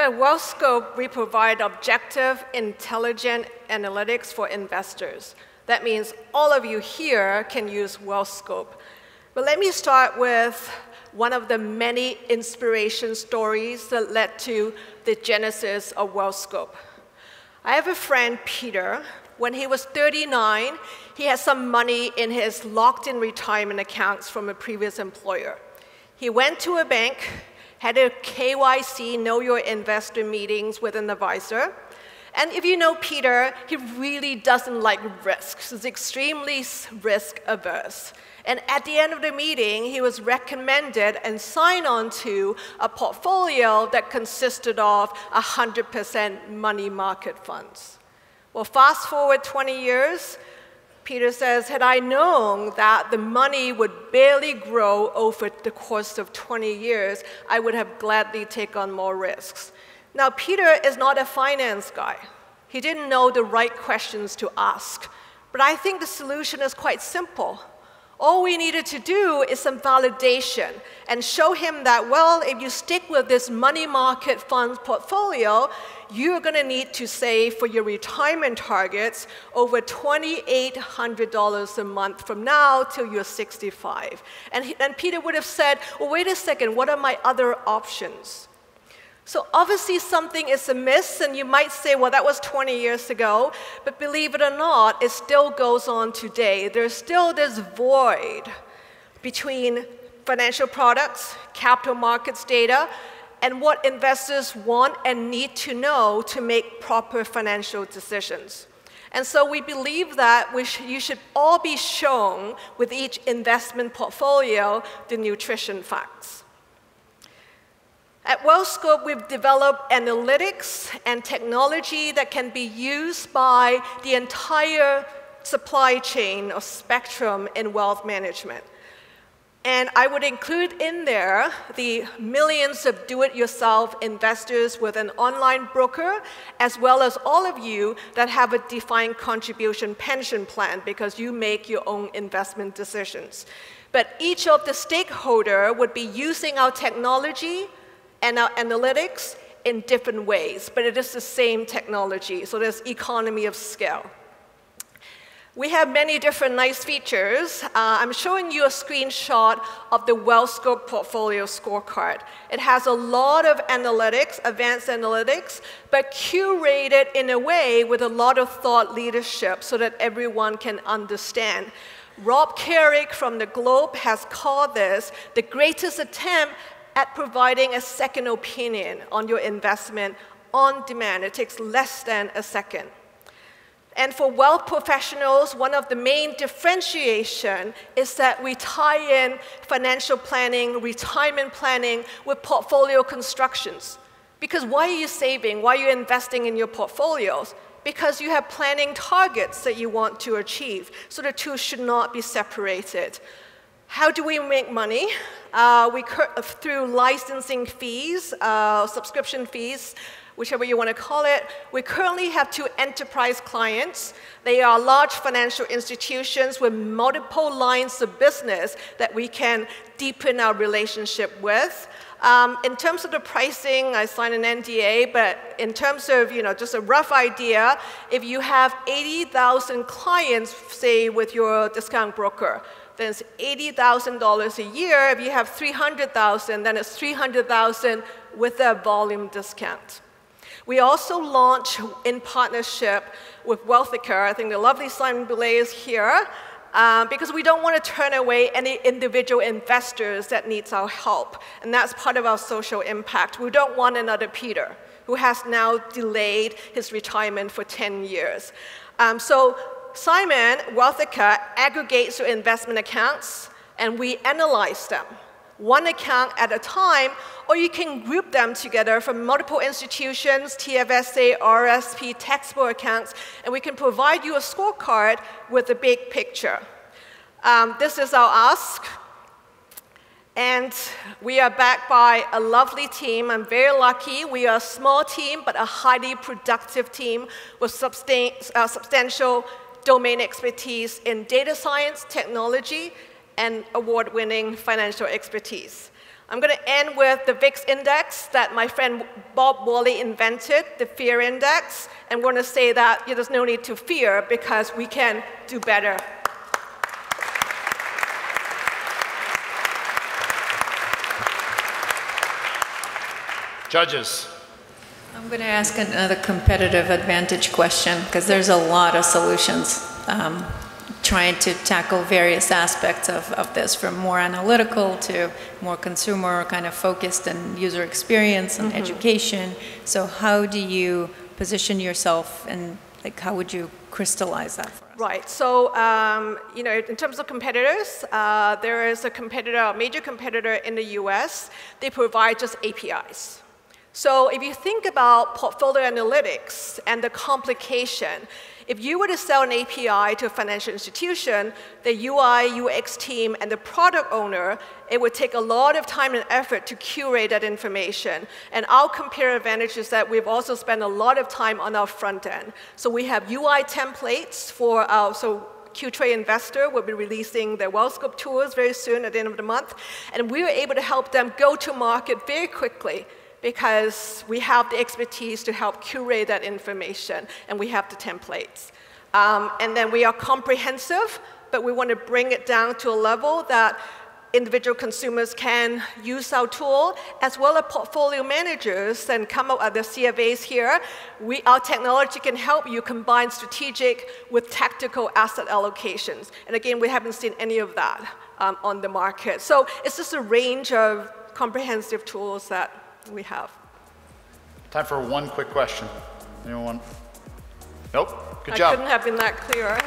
at Wealthscope, we provide objective, intelligent analytics for investors. That means all of you here can use Wealthscope. But let me start with one of the many inspiration stories that led to the genesis of Wealthscope. I have a friend, Peter. When he was 39, he had some money in his locked-in retirement accounts from a previous employer. He went to a bank, had a KYC, Know Your Investor meetings with an advisor. And if you know Peter, he really doesn't like risks. He's extremely risk averse. And at the end of the meeting, he was recommended and signed on to a portfolio that consisted of 100% money market funds. Well, fast forward 20 years, Peter says, had I known that the money would barely grow over the course of 20 years, I would have gladly taken on more risks. Now, Peter is not a finance guy. He didn't know the right questions to ask. But I think the solution is quite simple. All we needed to do is some validation and show him that, well, if you stick with this money market funds portfolio, you're going to need to save for your retirement targets over $2,800 a month from now till you're 65. And Peter would have said, well, wait a second, what are my other options? So obviously something is amiss, and you might say, well, that was 20 years ago, but believe it or not, it still goes on today. There's still this void between financial products, capital markets data, and what investors want and need to know to make proper financial decisions. And so we believe that you should all be shown with each investment portfolio the nutrition facts. At Wealthscope, we've developed analytics and technology that can be used by the entire supply chain or spectrum in wealth management. And I would include in there the millions of do-it-yourself investors with an online broker, as well as all of you that have a defined contribution pension plan because you make your own investment decisions. But each of the stakeholders would be using our technology and our analytics in different ways, but it is the same technology, so there's economy of scale. We have many different nice features. I'm showing you a screenshot of the Wealthscope portfolio scorecard. It has a lot of analytics, advanced analytics, but curated in a way with a lot of thought leadership so that everyone can understand. Rob Carrick from the Globe has called this the greatest attempt at providing a second opinion on your investment on demand. It takes less than a second. And for wealth professionals, one of the main differentiation is that we tie in financial planning, retirement planning with portfolio constructions. Because why are you saving? Why are you investing in your portfolios? Because you have planning targets that you want to achieve. So the two should not be separated. How do we make money? Through licensing fees, subscription fees, whichever you want to call it. We currently have 2 enterprise clients. They are large financial institutions with multiple lines of business that we can deepen our relationship with. In terms of the pricing, I signed an NDA, but in terms of just a rough idea, if you have 80,000 clients, say, with your discount broker, then it's $80,000 a year. If you have 300,000, then it's 300,000 with a volume discount. We also launch in partnership with Wealthscope. I think the lovely Simon Boulay is here because we don't want to turn away any individual investors that needs our help. And that's part of our social impact. We don't want another Peter who has now delayed his retirement for 10 years. So Simon, Wealthscope, aggregates your investment accounts, and we analyze them, one account at a time, or you can group them together from multiple institutions, TFSA, RSP, taxable accounts, and we can provide you a scorecard with the big picture. This is our ask, and we are backed by a lovely team. I'm very lucky. We are a small team, but a highly productive team with substantial domain expertise in data science, technology, and award-winning financial expertise. I'm going to end with the VIX index that my friend Bob Wally invented, the fear index. And we're going to say that there's no need to fear because we can do better. Judges. I'm going to ask another competitive advantage question because there's a lot of solutions trying to tackle various aspects of this, from more analytical to more consumer kind of focused and user experience and education. So how do you position yourself, and like how would you crystallize that for us? Right. So in terms of competitors, there is a major competitor in the US. They provide just APIs. So if you think about portfolio analytics and the complication, if you were to sell an API to a financial institution, the UI, UX team, and the product owner, it would take a lot of time and effort to curate that information. And our comparative advantage is that we've also spent a lot of time on our front end. So we have UI templates for our, Qtrade Investor will be releasing their Wealthscope tools very soon at the end of the month. And we were able to help them go to market very quickly, because we have the expertise to help curate that information, and we have the templates. And then we are comprehensive, but we want to bring it down to a level that individual consumers can use our tool, as well as portfolio managers, and come up with the CFAs here. Our technology can help you combine strategic with tactical asset allocations. And again, we haven't seen any of that on the market. So it's just a range of comprehensive tools that we have. Time for one quick question. Anyone? Nope. Good I job. couldn't have been that clearer.